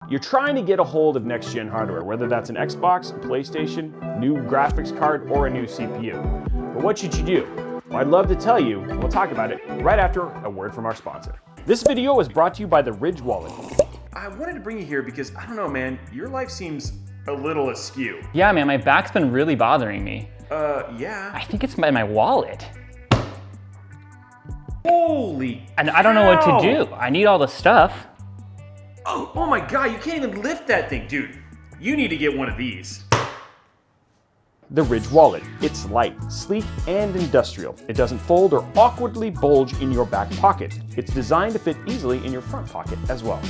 You're trying to get a hold of next-gen hardware, whether that's an Xbox, a PlayStation, new graphics card, or a new CPU. But what should you do? Well, I'd love to tell you, and we'll talk about it right after a word from our sponsor. This video was brought to you by the Ridge Wallet. I wanted to bring you here because, I don't know, man, your life seems a little askew. Yeah, man, my back's been really bothering me. Yeah. I think it's my wallet. Holy And I don't know what to do. I need all the stuff. Oh my God, you can't even lift that thing, dude. You need to get one of these. The Ridge Wallet. It's light, sleek, and industrial. It doesn't fold or awkwardly bulge in your back pocket. It's designed to fit easily in your front pocket as well.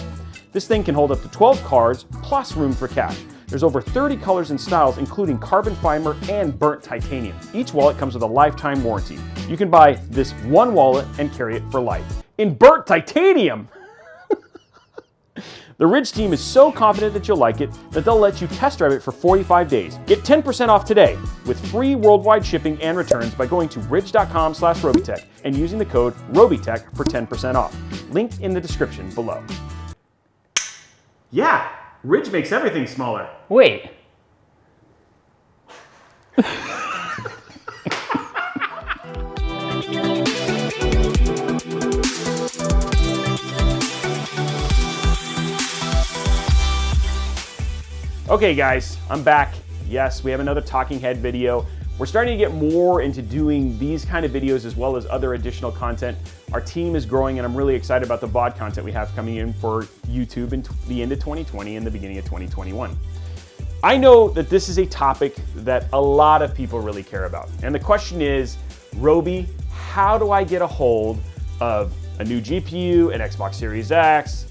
This thing can hold up to 12 cards, plus room for cash. There's over 30 colors and styles, including carbon fiber and burnt titanium. Each wallet comes with a lifetime warranty. You can buy this one wallet and carry it for life. In burnt titanium! The Ridge team is so confident that you'll like it that they'll let you test drive it for 45 days. Get 10% off today with free worldwide shipping and returns by going to ridge.com/Robeytech and using the code Robeytech for 10% off. Link in the description below. Yeah, Ridge makes everything smaller. Wait. Okay guys, I'm back. Yes, we have another talking head video. We're starting to get more into doing these kind of videos as well as other additional content. Our team is growing and I'm really excited about the VOD content we have coming in for YouTube in the end of 2020 and the beginning of 2021. I know that this is a topic that a lot of people really care about. And the question is, Robey, how do I get a hold of a new GPU, an Xbox Series X,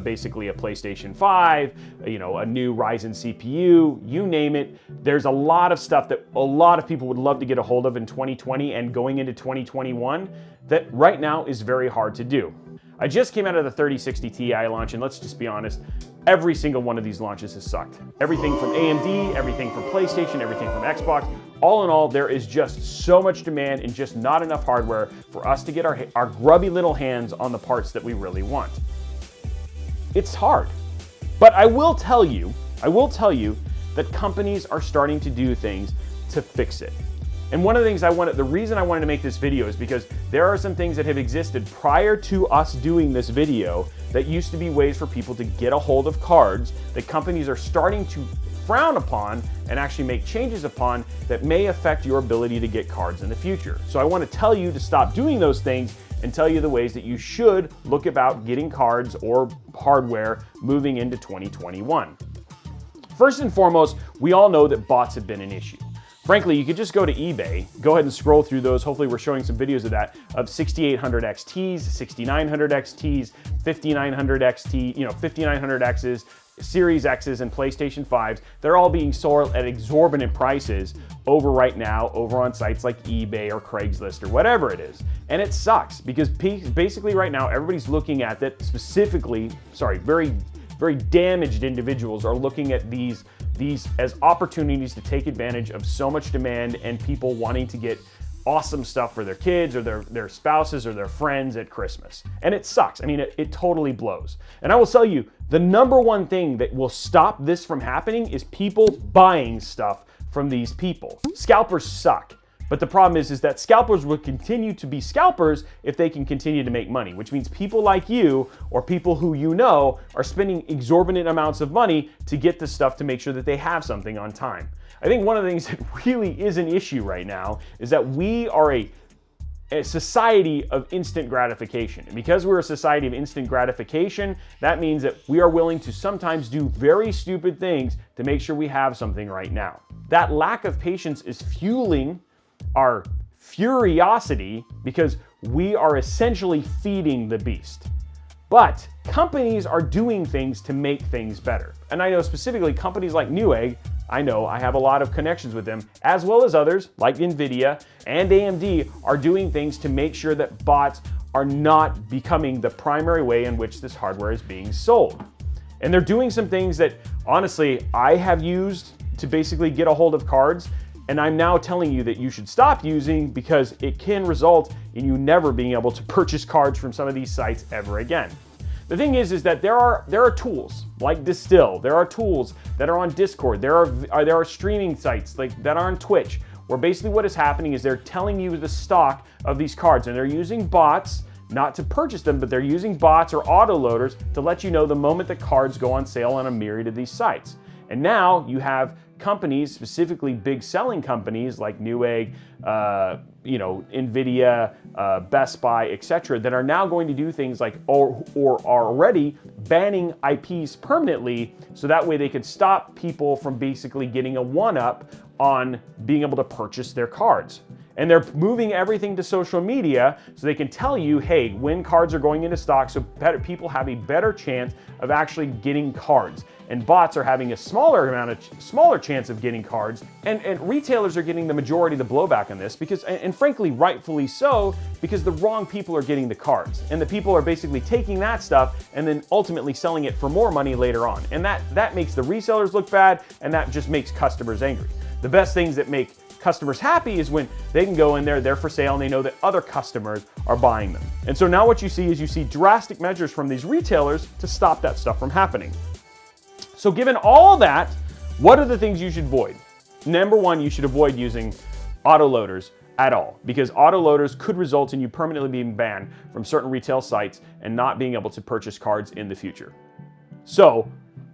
basically a PlayStation 5, a new Ryzen CPU, you name it. There's a lot of stuff that a lot of people would love to get a hold of in 2020 and going into 2021 that right now is very hard to do. I just came out of the 3060 Ti launch, and let's just be honest, every single one of these launches has sucked. Everything from AMD, everything from PlayStation, everything from Xbox. All in all, there is just so much demand and just not enough hardware for us to get our grubby little hands on the parts that we really want. It's hard. But I will tell you that companies are starting to do things to fix it. And one of the things the reason I wanted to make this video is because there are some things that have existed prior to us doing this video that used to be ways for people to get a hold of cards that companies are starting to frown upon and actually make changes upon that may affect your ability to get cards in the future. So I want to tell you to stop doing those things and tell you the ways that you should look about getting cards or hardware moving into 2021. First and foremost, we all know that bots have been an issue. Frankly, you could just go to eBay, go ahead and scroll through those. Hopefully we're showing some videos of that, of 6800 XTs, 6900 XTs, 5900 XT, 5900Xs, Series X's and PlayStation 5s. They're all being sold at exorbitant prices right now over on sites like eBay or Craigslist or whatever it is. And it sucks because basically right now everybody's looking at that very damaged individuals are looking at these as opportunities to take advantage of so much demand and people wanting to get awesome stuff for their kids or their spouses or their friends at Christmas. And it sucks. I mean, it totally blows. And I will tell you, the number one thing that will stop this from happening is people buying stuff from these people. Scalpers suck. But the problem is that scalpers will continue to be scalpers if they can continue to make money, which means people like you or people who you know are spending exorbitant amounts of money to get this stuff to make sure that they have something on time. I think one of the things that really is an issue right now is that we are a society of instant gratification. And because we're a society of instant gratification, that means that we are willing to sometimes do very stupid things to make sure we have something right now. That lack of patience is fueling our furiosity because we are essentially feeding the beast. But companies are doing things to make things better. And I know specifically companies like Newegg, I have a lot of connections with them, as well as others like Nvidia and AMD are doing things to make sure that bots are not becoming the primary way in which this hardware is being sold. And they're doing some things that honestly I have used to basically get a hold of cards. And I'm now telling you that you should stop using because it can result in you never being able to purchase cards from some of these sites ever again. The thing is that there are tools like Distill. There are tools that are on Discord. There are streaming sites like that are on Twitch, where basically what is happening is they're telling you the stock of these cards, and they're using bots not to purchase them, but they're using bots or autoloaders to let you know the moment that cards go on sale on a myriad of these sites. And now you have companies, specifically big selling companies like Newegg, Nvidia, Best Buy, etc., that are now going to do things like or are already banning IPs permanently, so that way they can stop people from basically getting a one-up on being able to purchase their cards. And they're moving everything to social media so they can tell you, hey, when cards are going into stock, so people have a better chance of actually getting cards. And bots are having a smaller chance of getting cards. And retailers are getting the majority of the blowback on this because, and frankly, rightfully so, because the wrong people are getting the cards. And the people are basically taking that stuff and then ultimately selling it for more money later on. And that makes the resellers look bad, and that just makes customers angry. The best things that make customers happy is when they can go in there, they're for sale, and they know that other customers are buying them. And so now what you see drastic measures from these retailers to stop that stuff from happening. So given all that, what are the things you should avoid? Number one, you should avoid using autoloaders at all, because autoloaders could result in you permanently being banned from certain retail sites and not being able to purchase cards in the future. So,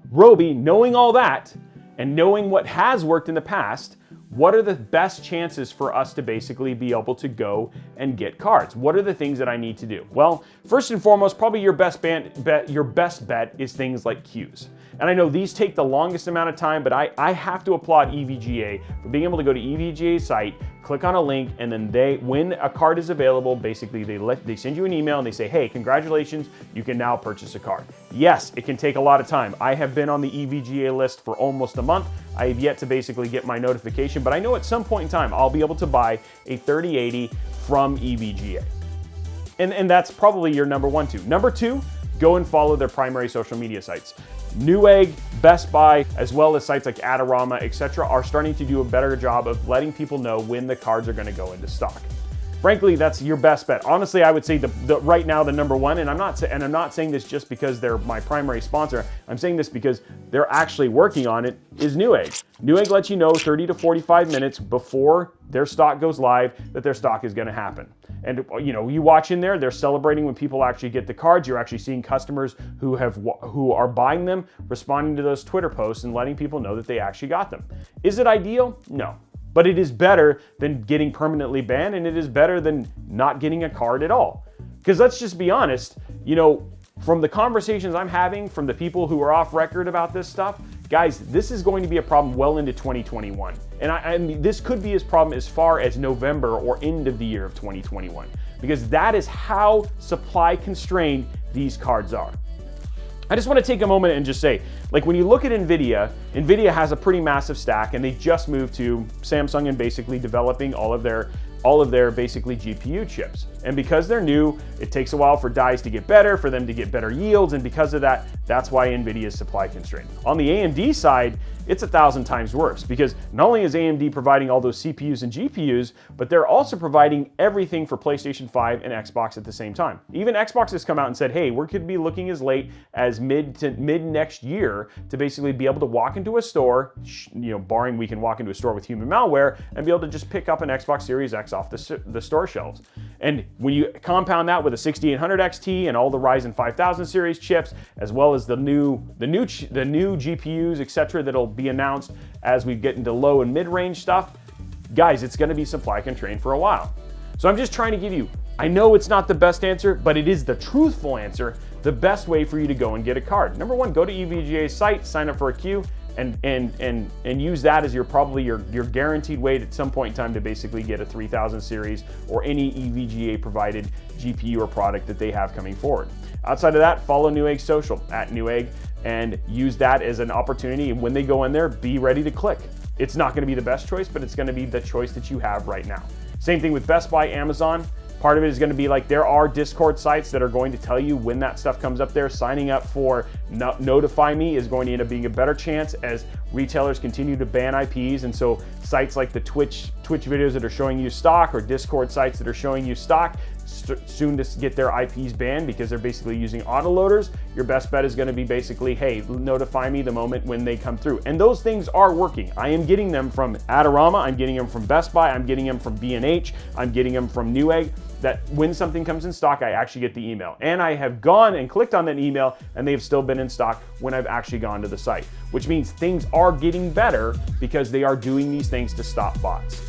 Robey, knowing all that and knowing what has worked in the past, what are the best chances for us to basically be able to go and get cards? What are the things that I need to do? Well, first and foremost, probably your best bet is things like queues. And I know these take the longest amount of time, but I have to applaud EVGA for being able to go to EVGA's site, click on a link, and then when a card is available, basically they send you an email and they say, hey, congratulations, you can now purchase a card. Yes, it can take a lot of time. I have been on the EVGA list for almost a month. I have yet to basically get my notification, but I know at some point in time I'll be able to buy a 3080 from EVGA. And that's probably your number one too. Number two, go and follow their primary social media sites. Newegg, Best Buy, as well as sites like Adorama, etc., are starting to do a better job of letting people know when the cards are going to go into stock. Frankly, that's your best bet. Honestly, I would say right now the number one, and I'm not saying this just because they're my primary sponsor. I'm saying this because they're actually working on it, is Newegg. Newegg lets you know 30 to 45 minutes before their stock goes live that their stock is going to happen. And you watch in there, they're celebrating when people actually get the cards. You're actually seeing customers who are buying them, responding to those Twitter posts and letting people know that they actually got them. Is it ideal? No. But it is better than getting permanently banned, and it is better than not getting a card at all. Because let's just be honest, from the conversations I'm having, from the people who are off record about this stuff, guys, this is going to be a problem well into 2021. And I mean, this could be a problem as far as November or end of the year of 2021, because that is how supply constrained these cards are. I just want to take a moment and just say, like when you look at Nvidia has a pretty massive stack, and they just moved to Samsung and basically developing all of their basically GPU chips. And because they're new, it takes a while for dies to get better, for them to get better yields, and because of that, that's why Nvidia is supply constrained. On the AMD side, it's 1,000 times worse, because not only is AMD providing all those CPUs and GPUs, but they're also providing everything for PlayStation 5 and Xbox at the same time. Even Xbox has come out and said, hey, we could be looking as late as mid next year to basically be able to walk into a store, barring we can walk into a store with human malware, and be able to just pick up an Xbox Series X off the store shelves. And when you compound that with a 6800 XT and all the Ryzen 5000 series chips, as well as the new GPUs, etc., that'll be announced as we get into low and mid-range stuff, guys, it's going to be supply constrained for a while. So I'm just trying to give you, I know it's not the best answer, but it is the truthful answer, the best way for you to go and get a card. Number one, go to EVGA's site, sign up for a queue, and use that as probably your guaranteed way at some point in time to basically get a 3000 series or any EVGA provided GPU or product that they have coming forward. Outside of that, follow Newegg social at Newegg and use that as an opportunity. And when they go in there, be ready to click. It's not going to be the best choice, but it's going to be the choice that you have right now. Same thing with Best Buy, Amazon. Part of it is going to be like there are Discord sites that are going to tell you when that stuff comes up there. Signing up for Notify Me is going to end up being a better chance as retailers continue to ban IPs. And so sites like the Twitch Twitch videos that are showing you stock or Discord sites that are showing you stock, soon to get their IPs banned because they're basically using autoloaders, your best bet is going to be basically, hey, notify me the moment when they come through. And those things are working. I am getting them from Adorama, I'm getting them from Best Buy, I'm getting them from B&H, I'm getting them from Newegg, that when something comes in stock, I actually get the email. And I have gone and clicked on that email and they've still been in stock when I've actually gone to the site, which means things are getting better because they are doing these things to stop bots.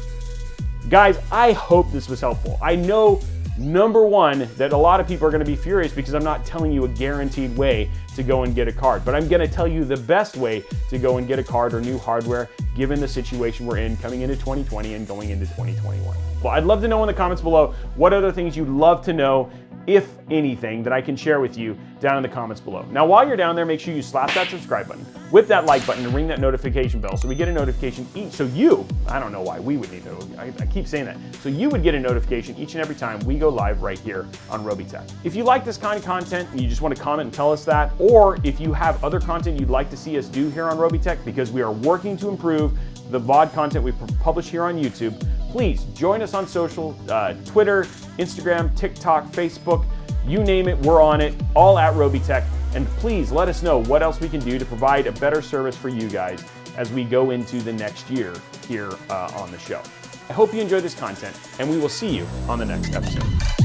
Guys, I hope this was helpful. I know, number one, that a lot of people are gonna be furious because I'm not telling you a guaranteed way to go and get a card, but I'm gonna tell you the best way to go and get a card or new hardware given the situation we're in coming into 2020 and going into 2021. Well, I'd love to know in the comments below what other things you'd love to know, if anything, that I can share with you down in the comments below. Now, while you're down there, make sure you slap that subscribe button, whip that like button, and ring that notification bell so we get a notification each, so you, I don't know why we would need to, I keep saying that, so you would get a notification each and every time we go live right here on Robeytech. If you like this kind of content and you just want to comment and tell us that, or if you have other content you'd like to see us do here on Robeytech, because we are working to improve the VOD content we publish here on YouTube, please join us on social, Twitter, Instagram, TikTok, Facebook, you name it, we're on it, all at Robeytech. And please let us know what else we can do to provide a better service for you guys as we go into the next year here on the show. I hope you enjoyed this content, and we will see you on the next episode.